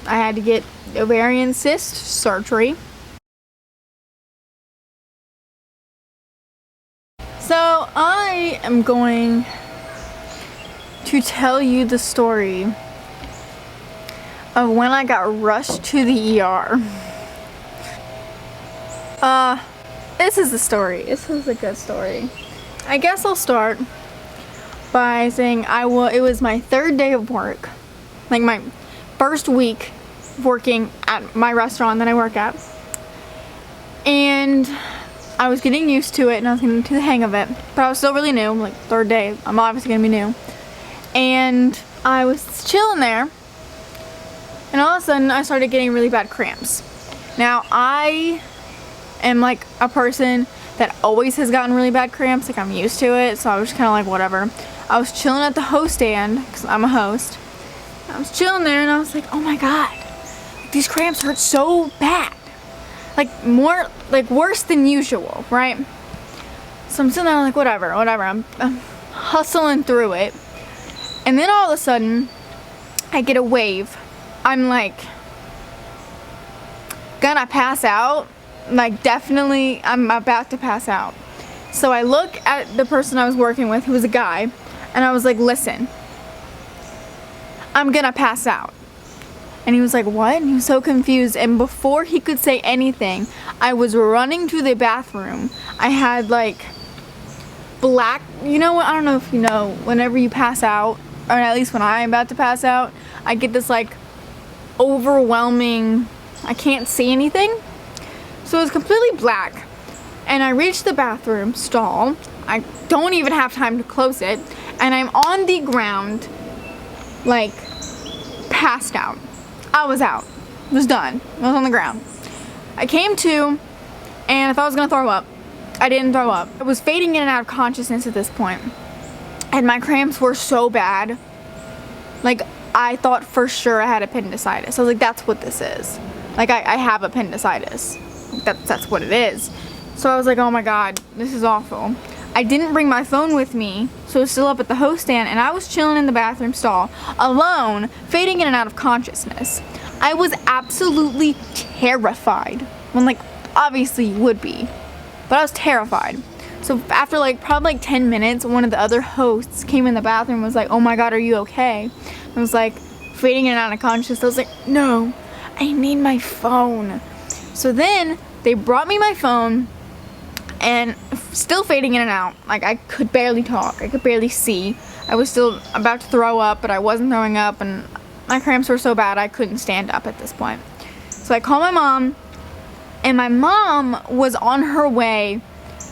I had to get ovarian cyst surgery. So I am going to tell you the story of when I got rushed to the ER. This is the story. This is a good story. I guess I'll start by saying it was my 3rd day of work. Like my first week working at my restaurant that I work at. And I was getting used to it and I was getting to the hang of it. But I was still really new, like 3rd day. I'm obviously gonna be new. And I was chilling there. And all of a sudden I started getting really bad cramps. Now I am like a person that always has gotten really bad cramps. Like I'm used to it. So I was just kind of like whatever. I was chilling at the host stand because I'm a host. I was chilling there and I was like, oh my god, these cramps hurt so bad. Like worse than usual, right? So I'm sitting there like whatever. I'm hustling through it. And then all of a sudden, I get a wave. I'm like gonna pass out. Like definitely I'm about to pass out. So I look at the person I was working with, who was a guy, and I was like, listen, I'm gonna pass out. And he was like, what? And he was so confused. And before he could say anything, I was running to the bathroom. I had like black, you know what? I don't know if you know, whenever you pass out, or at least when I'm about to pass out, I get this like overwhelming, I can't see anything. So it was completely black. And I reached the bathroom stall. I don't even have time to close it. And I'm on the ground, like passed out. I was out. I was done. I was on the ground. I came to, and I thought I was gonna throw up. I didn't throw up. I was fading in and out of consciousness at this point. And my cramps were so bad. Like, I thought for sure I had appendicitis. I was like, that's what this is. Like, I have appendicitis. That's what it is. So I was like, oh my god, this is awful. I didn't bring my phone with me, so it was still up at the host stand, and I was chilling in the bathroom stall, alone, fading in and out of consciousness. I was absolutely terrified. When, like, obviously you would be, but I was terrified. So after like probably like 10 minutes, one of the other hosts came in the bathroom and was like, oh my god, are you okay? I was like, fading in and out of consciousness. I was like, no, I need my phone. So then they brought me my phone, and still fading in and out. Like I could barely talk, I could barely see. I was still about to throw up, but I wasn't throwing up, and my cramps were so bad I couldn't stand up at this point. So I called my mom, and my mom was on her way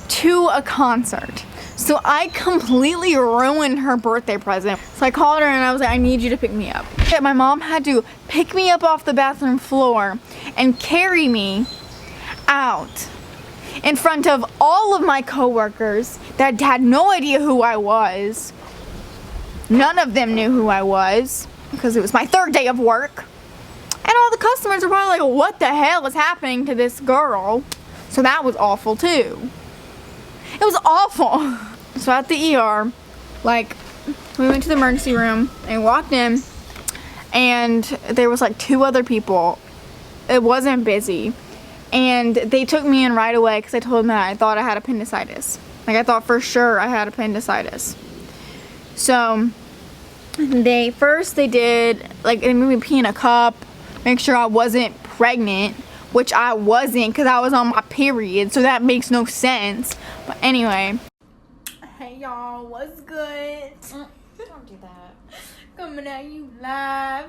to a concert. So I completely ruined her birthday present. So I called her and I was like, I need you to pick me up. My mom had to pick me up off the bathroom floor and carry me out in front of all of my coworkers that had no idea who I was. None of them knew who I was because it was my 3rd day of work. And all the customers were probably like, what the hell is happening to this girl? So that was awful too. It was awful. So at the ER, like, we went to the emergency room and walked in, and there was like 2 other people. It wasn't busy. And they took me in right away because I told them that I thought I had appendicitis. Like, I thought for sure I had appendicitis. So they did, like, they made me pee in a cup, make sure I wasn't pregnant, which I wasn't because I was on my period, so that makes no sense. But anyway, hey y'all, what's good? Don't do that. Coming at you live.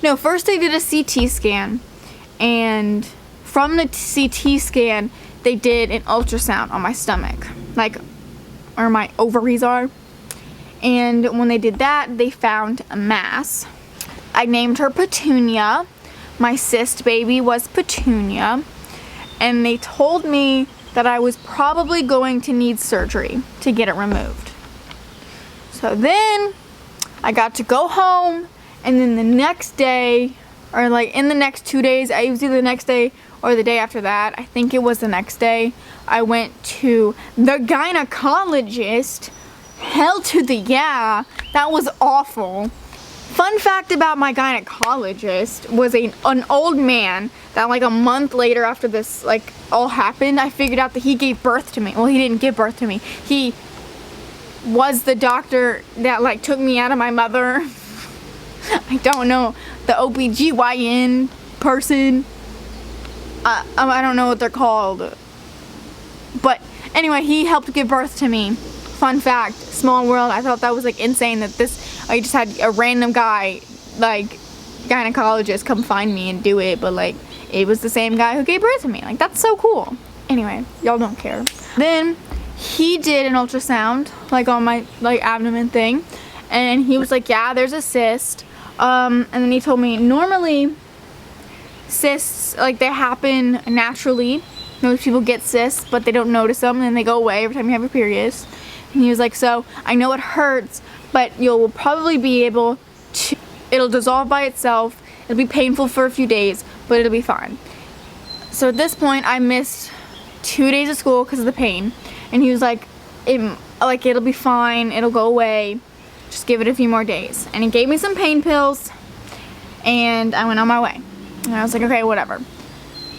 No, first they did a CT scan, and from the CT scan they did an ultrasound on my stomach, like where my ovaries are. And when they did that, they found a mass. I named her Petunia. My cyst baby was Petunia. And they told me that I was probably going to need surgery to get it removed. So then I got to go home, and then the next day, or like in the next 2 days, it was either the next day or the day after that, I think it was the next day, I went to the gynecologist. Hell to the yeah, that was awful. Fun fact about my gynecologist was an old man that like a month later after this like all happened, I figured out that he gave birth to me. Well, he didn't give birth to me. He was the doctor that like took me out of my mother. I don't know, the OBGYN person. I don't know what they're called. But anyway, he helped give birth to me. Fun fact, small world. I thought that was like insane that I just had a random guy, like gynecologist, come find me and do it, but like it was the same guy who gave birth to me. Like, that's so cool. Anyway, y'all don't care. Then he did an ultrasound like on my like abdomen thing, and he was like, yeah, there's a cyst. And then he told me normally cysts, like, they happen naturally. Most people get cysts, but they don't notice them, and then they go away every time you have your periods. And he was like, so I know it hurts, but you'll probably be able to, it'll dissolve by itself. It'll be painful for a few days, but it'll be fine. So at this point, I missed 2 days of school because of the pain. And he was like, it'll be fine, it'll go away. Just give it a few more days. And he gave me some pain pills, and I went on my way. And I was like, okay, whatever.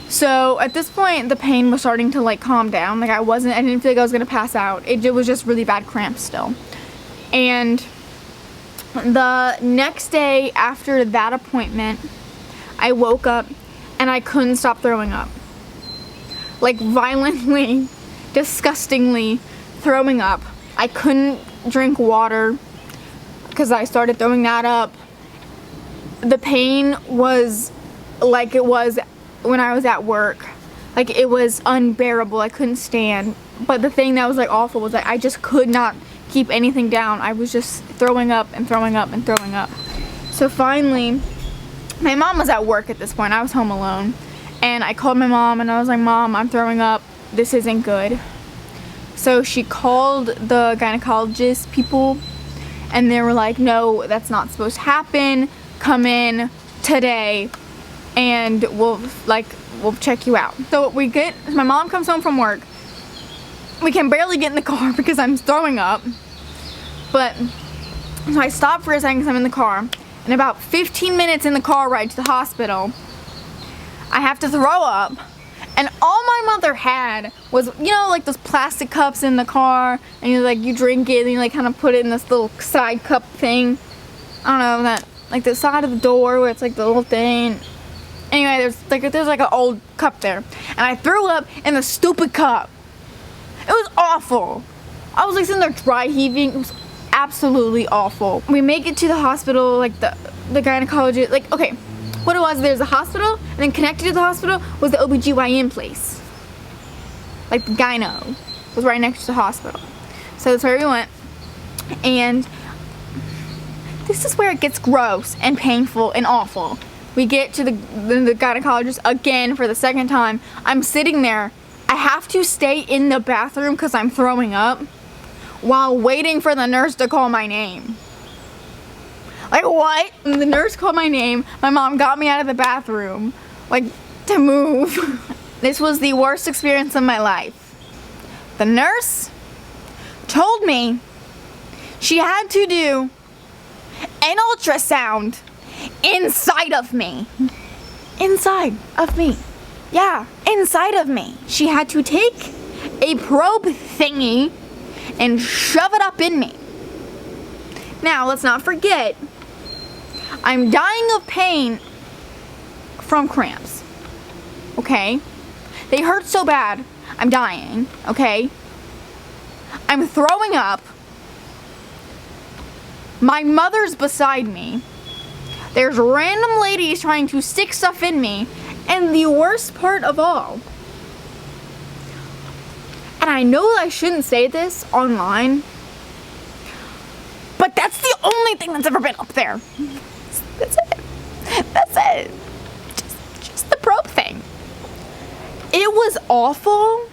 So at this point, the pain was starting to like calm down. Like, I didn't feel like I was gonna pass out. It was just really bad cramps still. And the next day after that appointment, I woke up and I couldn't stop throwing up. Like, violently, disgustingly throwing up. I couldn't drink water because I started throwing that up. The pain was like it was when I was at work. Like, it was unbearable. I couldn't stand. But the thing that was like awful was like I just could not keep anything down. I was just throwing up and throwing up and throwing up. So finally, my mom was at work at this point. I was home alone. And I called my mom and I was like, Mom, I'm throwing up. This isn't good. So she called the gynecologist people, and they were like, no, that's not supposed to happen. Come in today and we'll check you out. So my mom comes home from work. We can barely get in the car because I'm throwing up. But so I stop for a second because I'm in the car. And about 15 minutes in the car ride to the hospital, I have to throw up. And all my mother had was, you know, like those plastic cups in the car, and you drink it and you like kind of put it in this little side cup thing. I don't know, that like the side of the door where it's like the little thing. Anyway, there's like an old cup there, and I threw up in the stupid cup. It was awful. I was like sitting there dry heaving. It was absolutely awful. We make it to the hospital, like the gynecologist, like, okay, what it was, there's a hospital, and then connected to the hospital was the OBGYN place. Like, the gyno was right next to the hospital. So that's where we went. And this is where it gets gross and painful and awful. We get to the gynecologist again for the second time. I'm sitting there. I have to stay in the bathroom because I'm throwing up while waiting for the nurse to call my name. Like, what? And the nurse called my name. My mom got me out of the bathroom, like, to move. This was the worst experience of my life. The nurse told me she had to do an ultrasound inside of me. Inside of me. Yeah, inside of me. She had to take a probe thingy and shove it up in me. Now, let's not forget, I'm dying of pain from cramps, okay? They hurt so bad, I'm dying, okay? I'm throwing up. My mother's beside me. There's random ladies trying to stick stuff in me. And the worst part of all, and I know I shouldn't say this online, but that's the only thing that's ever been up there. That's it. That's it. Just the probe thing. It was awful.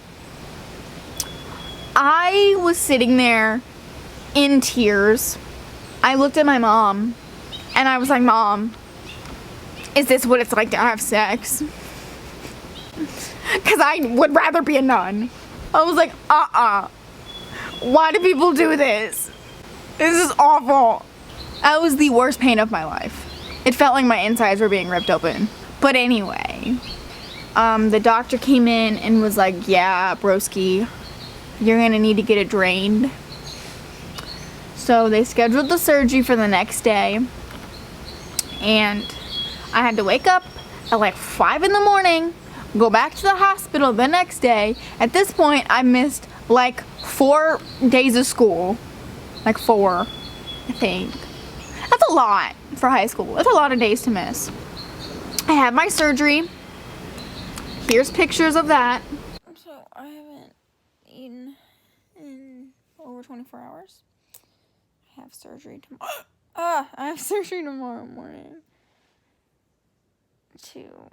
I was sitting there in tears. I looked at my mom and I was like, Mom, is this what it's like to have sex? Because I would rather be a nun. I was like, Why do people do this? This is awful. That was the worst pain of my life. It felt like my insides were being ripped open. But anyway, the doctor came in and was like, yeah, broski, you're gonna need to get it drained. So they scheduled the surgery for the next day, and I had to wake up at like 5 in the morning, go back to the hospital the next day. At this point, I missed like 4 days of school. Like 4, I think. That's a lot for high school. That's a lot of days to miss. I had my surgery. Here's pictures of that. So I haven't eaten in over 24 hours. I have surgery tomorrow. I have surgery tomorrow morning to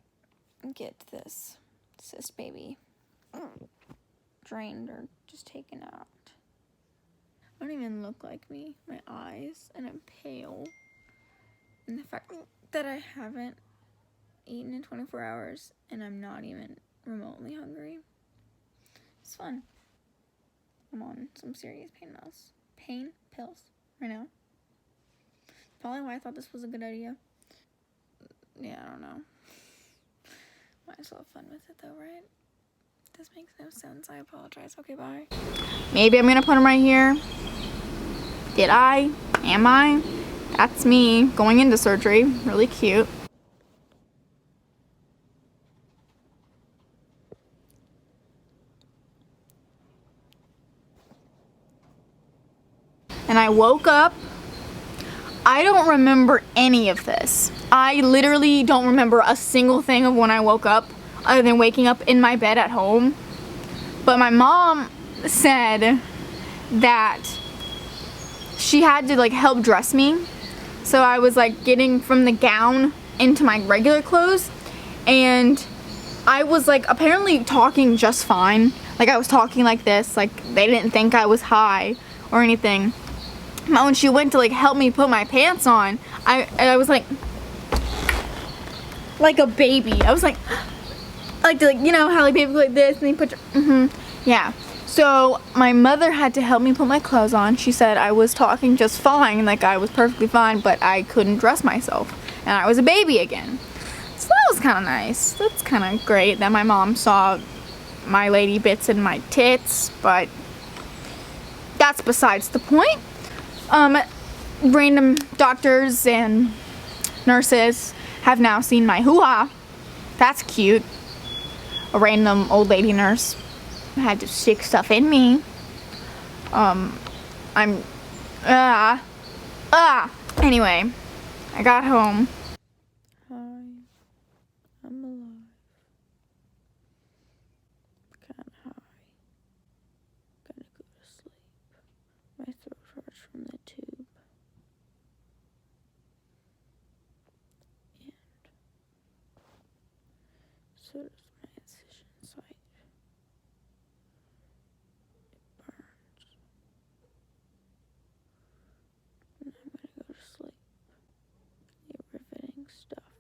get this cyst baby drained or just taken out. I don't even look like me. My eyes, and I'm pale. And the fact that I haven't eaten in 24 hours and I'm not even remotely hungry. It's fun. I'm on some serious pain pills right now. Probably why I thought this was a good idea. Yeah, I don't know. Might as well have fun with it though, right? This makes no sense. I apologize. Okay, bye. Maybe I'm gonna put them right here. Did I? Am I? That's me going into surgery. Really cute. And I woke up. I don't remember any of this. I literally don't remember a single thing of when I woke up other than waking up in my bed at home. But my mom said that she had to like help dress me. So I was like getting from the gown into my regular clothes, and I was like apparently talking just fine. Like I was talking like this, like they didn't think I was high or anything. But when she went to like help me put my pants on, I was like a baby. I was like you know how like babies go like this and they put your, yeah. So my mother had to help me put my clothes on. She said I was talking just fine, like I was perfectly fine, but I couldn't dress myself, and I was a baby again. So that was kind of nice. That's kind of great that my mom saw my lady bits and my tits, but that's besides the point. Random doctors and nurses have now seen my hoo-ha. That's cute. A random old lady nurse had to stick stuff in me. Anyway, I got home. Hi, I'm alive. Kinda high. Gonna go to sleep. My throat hurts from the tube. And so does my incision site. It burns. And I'm gonna go to sleep. The riveting stuff.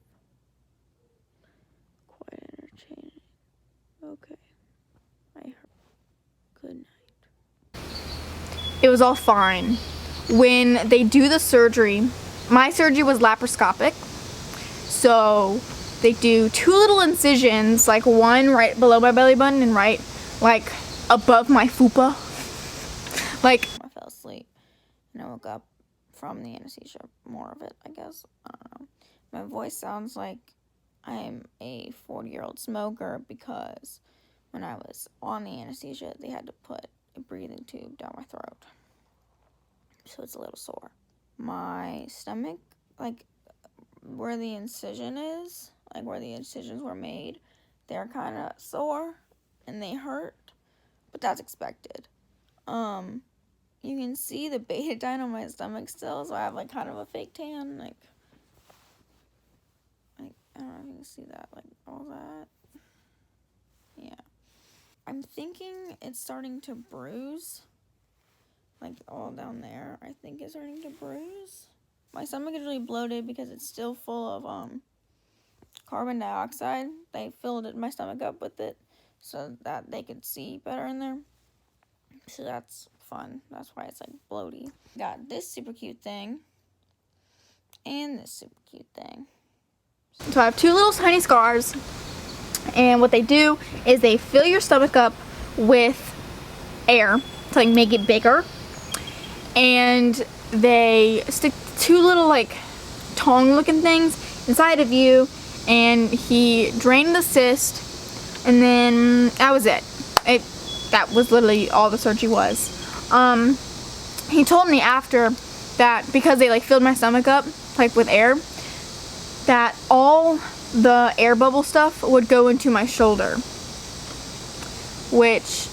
Quite entertaining. Okay. I heard. Good night. It was all fine. When they do the surgery, my surgery was laparoscopic. So they do 2 little incisions, like one right below my belly button and right like above my fupa. Like I fell asleep and I woke up from the anesthesia, more of it, I guess. I don't know. My voice sounds like I'm a 40-year-old smoker because when I was on the anesthesia, they had to put a breathing tube down my throat. So it's a little sore. My stomach, like where the incision is, like where the incisions were made, they're kind of sore and they hurt, but that's expected. You can see the betadine on my stomach still, so I have like kind of a fake tan, like I don't know if you can see that, like all that. Yeah. I'm thinking it's starting to bruise, like all down there. I think it's starting to bruise. My stomach is really bloated because it's still full of carbon dioxide. They filled my stomach up with it so that they could see better in there. So that's fun. That's why it's like bloaty. Got this super cute thing. And this super cute thing. So I have 2 little tiny scars, and what they do is they fill your stomach up with air to like make it bigger, and they stick 2 little like tongue looking things inside of you, and he drained the cyst, and then that was it. That was literally all the surgery was. He told me after that because they like filled my stomach up like with air, that all the air bubble stuff would go into my shoulder, which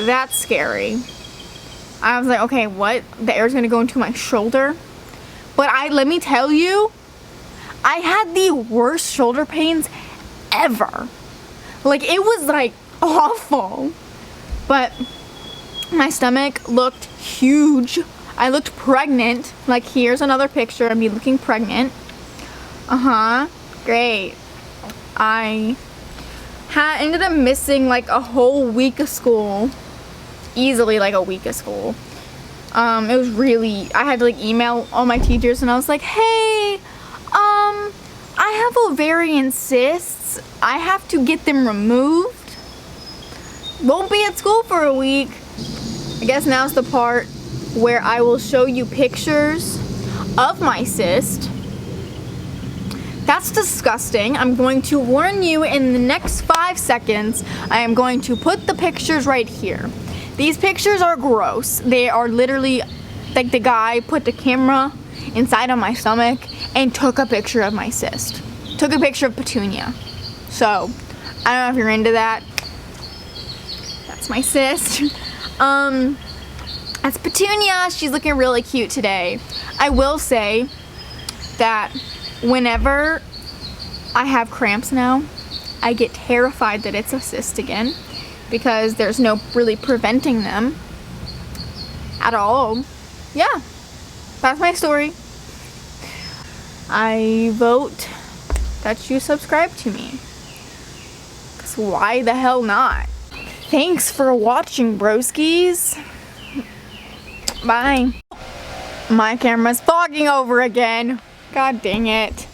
that's scary. I was like, okay, what? The air's gonna go into my shoulder? But let me tell you, I had the worst shoulder pains ever. Like, it was like awful. But my stomach looked huge. I looked pregnant. Like, here's another picture of me looking pregnant. Great. I ended up missing like a whole week of school. Easily like a week of school. It was really, I had to like email all my teachers, and I was like, hey, I have ovarian cysts. I have to get them removed. Won't be at school for a week. I guess now's the part where I will show you pictures of my cyst. That's disgusting. I'm going to warn you, in the next 5 seconds, I am going to put the pictures right here. These pictures are gross. They are literally, like, the guy put the camera inside of my stomach and took a picture of my cyst. Took a picture of Petunia. So, I don't know if you're into that. That's my cyst. That's Petunia. She's looking really cute today. I will say that whenever I have cramps now, I get terrified that it's a cyst again, because there's no really preventing them at all. Yeah, that's my story. I vote that you subscribe to me, because why the hell not? Thanks for watching, broskies. Bye. My camera's fogging over again. God dang it.